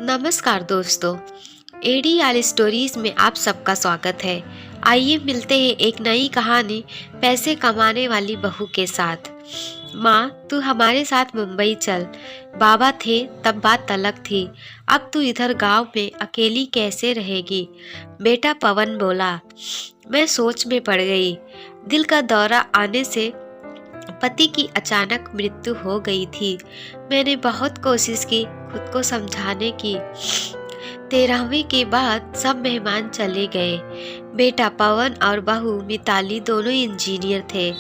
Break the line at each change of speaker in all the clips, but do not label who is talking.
नमस्कार दोस्तों। ADR stories में आप सबका स्वागत है। आइए मिलते हैं एक नई कहानी पैसे कमाने वाली बहू के साथ। माँ, तू हमारे साथ मुंबई चल। बाबा थे तब बात अलग थी, अब तू इधर गांव में अकेली कैसे रहेगी? बेटा पवन बोला। मैं सोच में पड़ गई। दिल का दौरा आने से पति की अचानक मृत्यु हो गई थी। मैंने बहुत कोशिश की खुद को समझाने की। 13वीं के बाद सब मेहमान चले गए। बेटा पवन और बहू मिताली दोनों इंजीनियर थे।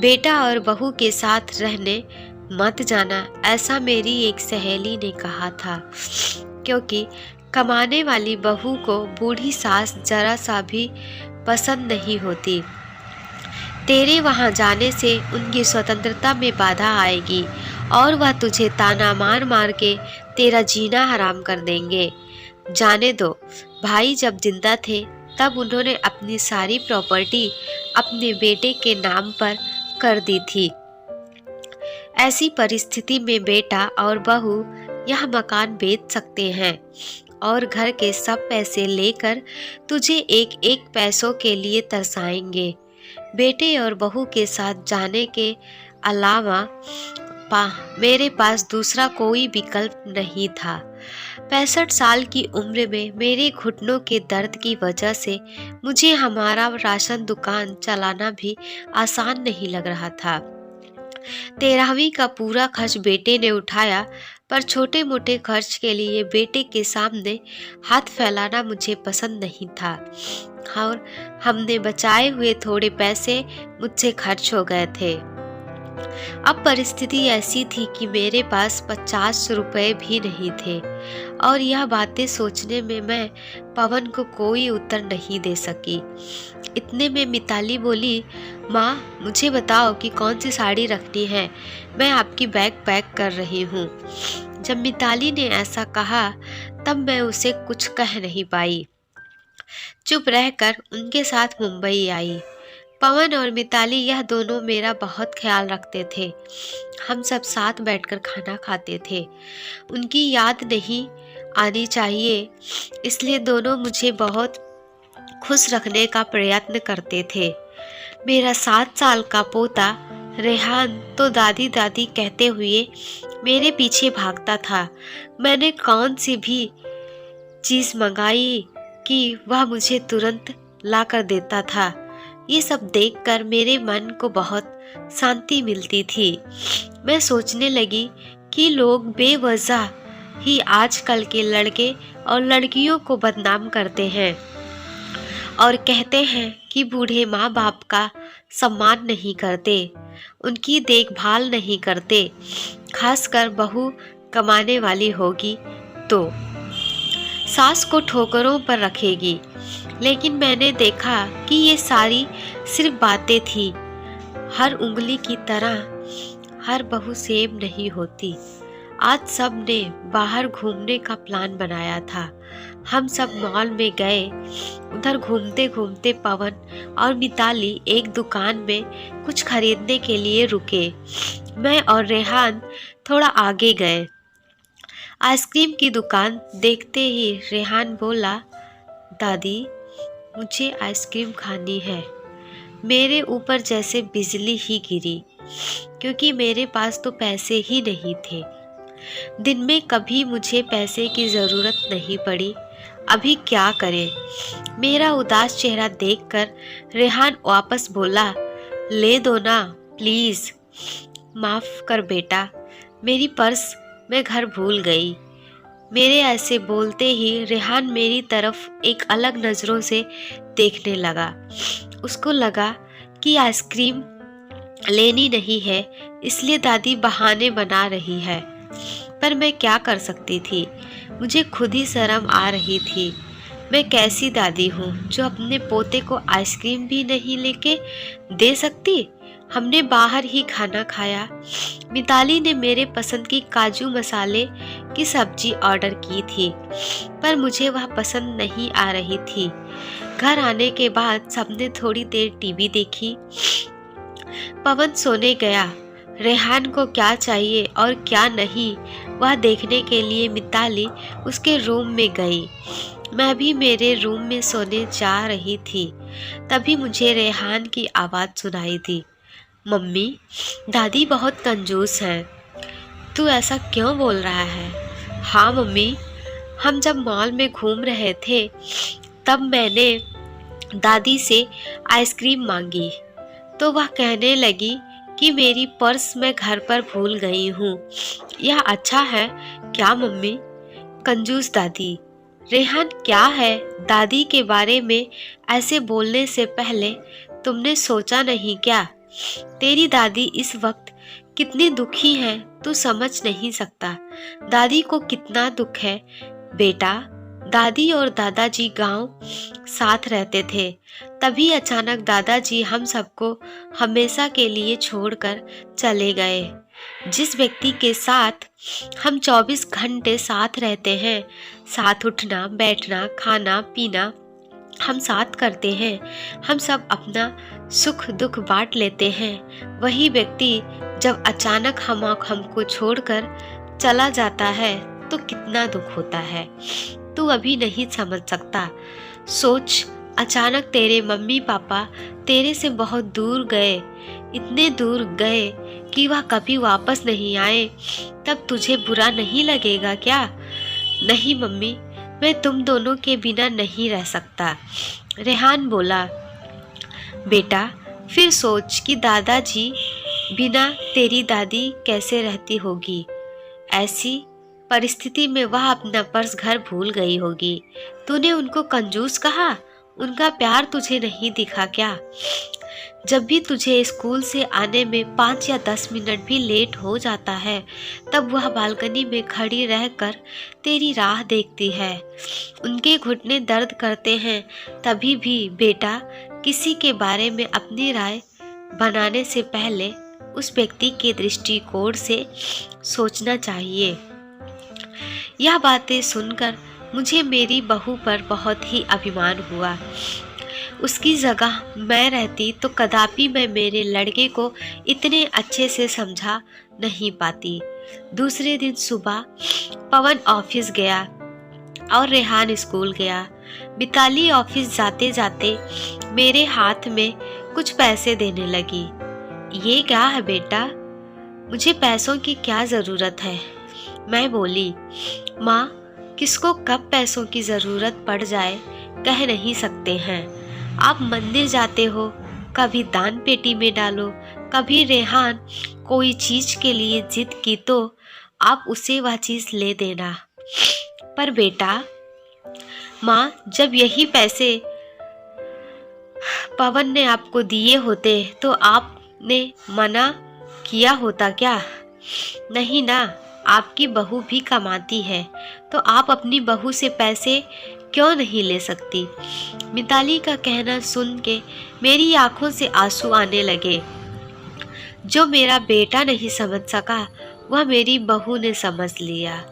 बेटा और बहू के साथ रहने मत जाना, ऐसा मेरी एक सहेली ने कहा था, क्योंकि कमाने वाली बहू को बूढ़ी सास जरा सा भी पसंद नहीं होती। तेरे वहाँ जाने से उनकी स्वतंत्रता में बाधा आएगी और वह तुझे ताना मार मार के तेरा जीना हराम कर देंगे। जाने दो, भाई जब जिंदा थे तब उन्होंने अपनी सारी प्रॉपर्टी अपने बेटे के नाम पर कर दी थी। ऐसी परिस्थिति में बेटा और बहू यह मकान बेच सकते हैं और घर के सब पैसे लेकर तुझे एक एक पैसों के लिए तरसाएंगे। बेटे और बहू के साथ जाने के अलावा मेरे पास दूसरा कोई विकल्प नहीं था। 65 साल की उम्र में मेरे घुटनों के दर्द की वजह से मुझे हमारा राशन दुकान चलाना भी आसान नहीं लग रहा था। 13वीं का पूरा खर्च बेटे ने उठाया, पर छोटे मोटे खर्च के लिए बेटे के सामने हाथ फैलाना मुझे पसंद नहीं था और हमने बचाए हुए थोड़े पैसे मुझसे खर्च हो गए थे। अब परिस्थिति ऐसी थी कि मेरे पास 50 रुपए भी नहीं थे और यह बातें सोचने में मैं पवन को कोई उत्तर नहीं दे सकी। इतने में मिताली बोली, माँ मुझे बताओ कि कौन सी साड़ी रखनी है, मैं आपकी बैग पैक कर रही हूँ। जब मिताली ने ऐसा कहा तब मैं उसे कुछ कह नहीं पाई। चुप रहकर उनके साथ मुंबई आई। पवन और मिताली यह दोनों मेरा बहुत ख्याल रखते थे। हम सब साथ बैठकर खाना खाते थे। उनकी याद नहीं आनी चाहिए, इसलिए दोनों मुझे बहुत खुश रखने का प्रयत्न करते थे। मेरा 7 साल का पोता रेहान तो दादी दादी कहते हुए मेरे पीछे भागता था। मैंने कौन सी भी चीज़ मंगाई कि वह मुझे तुरंत ला कर देता था। ये सब देखकर मेरे मन को बहुत शांति मिलती थी। मैं सोचने लगी कि लोग बेवजह ही आजकल के लड़के और लड़कियों को बदनाम करते हैं और कहते हैं कि बूढ़े माँ बाप का सम्मान नहीं करते, उनकी देखभाल नहीं करते, खासकर बहू कमाने वाली होगी तो सास को ठोकरों पर रखेगी। लेकिन मैंने देखा कि ये सारी सिर्फ बातें थी। हर उंगली की तरह हर बहू सेम नहीं होती। आज सब ने बाहर घूमने का प्लान बनाया था। हम सब मॉल में गए। उधर घूमते घूमते पवन और मिताली एक दुकान में कुछ खरीदने के लिए रुके। मैं और रेहान थोड़ा आगे गए। आइसक्रीम की दुकान देखते ही रेहान बोला, दादी मुझे आइसक्रीम खानी है। मेरे ऊपर जैसे बिजली ही गिरी, क्योंकि मेरे पास तो पैसे ही नहीं थे। दिन में कभी मुझे पैसे की ज़रूरत नहीं पड़ी, अभी क्या करें? मेरा उदास चेहरा देखकर रेहान वापस बोला, ले दो ना प्लीज़। माफ़ कर बेटा, मेरी पर्स मैं घर भूल गई। मेरे ऐसे बोलते ही रेहान मेरी तरफ एक अलग नज़रों से देखने लगा। उसको लगा कि आइसक्रीम लेनी नहीं है, इसलिए दादी बहाने बना रही है। पर मैं क्या कर सकती थी? मुझे खुद ही शर्म आ रही थी। मैं कैसी दादी हूँ जो अपने पोते को आइसक्रीम भी नहीं लेके दे सकती? हमने बाहर ही खाना खाया। मिताली ने मेरे पसंद की काजू मसाले की सब्जी ऑर्डर की थी, पर मुझे वह पसंद नहीं आ रही थी। घर आने के बाद सबने थोड़ी देर टीवी देखी। पवन सोने गया। रेहान को क्या चाहिए और क्या नहीं, वह देखने के लिए मिताली उसके रूम में गई। मैं भी मेरे रूम में सोने जा रही थी, तभी मुझे रेहान की आवाज़ सुनाई दी। मम्मी, दादी बहुत कंजूस हैं। तू ऐसा क्यों बोल रहा है? हाँ मम्मी, हम जब मॉल में घूम रहे थे तब मैंने दादी से आइसक्रीम मांगी तो वह कहने लगी कि मेरी पर्स मैं घर पर भूल गई हूँ। यह अच्छा है क्या मम्मी? कंजूस दादी। रेहान क्या है, दादी के बारे में ऐसे बोलने से पहले तुमने सोचा नहीं क्या? तेरी दादी इस वक्त कितनी दुखी है तू समझ नहीं सकता। दादी को कितना दुख है बेटा। दादी और दादाजी गांव साथ रहते थे, तभी अचानक दादाजी हम सबको हमेशा के लिए छोड़कर चले गए। जिस व्यक्ति के साथ हम 24 घंटे साथ रहते हैं, साथ उठना बैठना खाना पीना हम साथ करते हैं, हम सब अपना सुख दुख बांट लेते हैं, वही व्यक्ति जब अचानक हमको छोड़कर चला जाता है तो कितना दुख होता है। तू अभी नहीं समझ सकता। सोच, अचानक तेरे मम्मी पापा तेरे से बहुत दूर गए, इतने दूर गए कि वह कभी वापस नहीं आए, तब तुझे बुरा नहीं लगेगा क्या? नहीं मम्मी, मैं तुम दोनों के बिना नहीं रह सकता। रेहान बोला। बेटा, फिर सोच कि दादाजी बिना तेरी दादी कैसे रहती होगी। ऐसी परिस्थिति में वह अपना पर्स घर भूल गई होगी। तूने उनको कंजूस कहा? उनका प्यार तुझे नहीं दिखा क्या? जब भी तुझे स्कूल से आने में 5 या 10 मिनट भी लेट हो जाता है, तब वह बालकनी में खड़ी रहकर तेरी राह देखती है। उनके घुटने दर्द करते हैं, तभी भी बेटा किसी के बारे में अपनी राय बनाने से पहले उस व्यक्ति के दृष्टिकोण से सोचना चाहिए। यह बातें सुनकर मुझे मेरी बहू पर बहुत ही अभिमान हुआ। उसकी जगह मैं रहती तो कदापि मैं मेरे लड़के को इतने अच्छे से समझा नहीं पाती। दूसरे दिन सुबह पवन ऑफिस गया और रेहान स्कूल गया। मिताली ऑफिस जाते जाते मेरे हाथ में कुछ पैसे देने लगी। ये क्या है बेटा? मुझे पैसों की क्या ज़रूरत है? मैं बोली। माँ, किसको कब पैसों की ज़रूरत पड़ जाए कह नहीं सकते हैं। आप मंदिर जाते हो, कभी दान पेटी में डालो, कभी रेहान कोई चीज़ के लिए जिद की तो आप उसे वह चीज़ ले देना। पर बेटा, माँ, जब यही पैसे पवन ने आपको दिए होते तो आपने मना किया होता क्या? नहीं ना, आपकी बहू भी कमाती है तो आप अपनी बहू से पैसे क्यों नहीं ले सकती? मिताली का कहना सुन के मेरी आंखों से आंसू आने लगे। जो मेरा बेटा नहीं समझ सका वह मेरी बहू ने समझ लिया।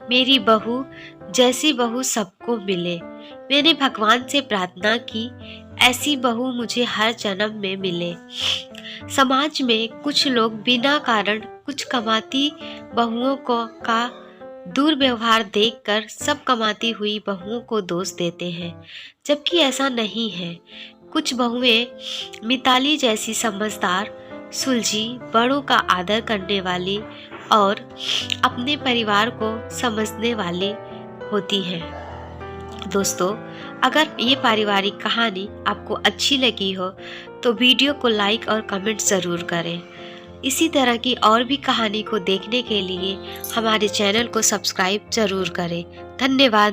मेरी बहू जैसी बहू सबको मिले। मैंने भगवान से प्रार्थना की ऐसी बहू मुझे हर जन्म में मिले। समाज में कुछ लोग बिना कारण कुछ कमाती बहुओं का दुर्व्यवहार देखकर सब कमाती हुई बहुओं को दोष देते हैं, जबकि ऐसा नहीं है। कुछ बहुएं मिताली जैसी समझदार, सुलझी, बड़ों का आदर करने वाली और अपने परिवार को समझने वाली होती हैं। दोस्तों, अगर ये पारिवारिक कहानी आपको अच्छी लगी हो तो वीडियो को लाइक और कमेंट ज़रूर करें। इसी तरह की और भी कहानी को देखने के लिए हमारे चैनल को सब्सक्राइब ज़रूर करें। धन्यवाद।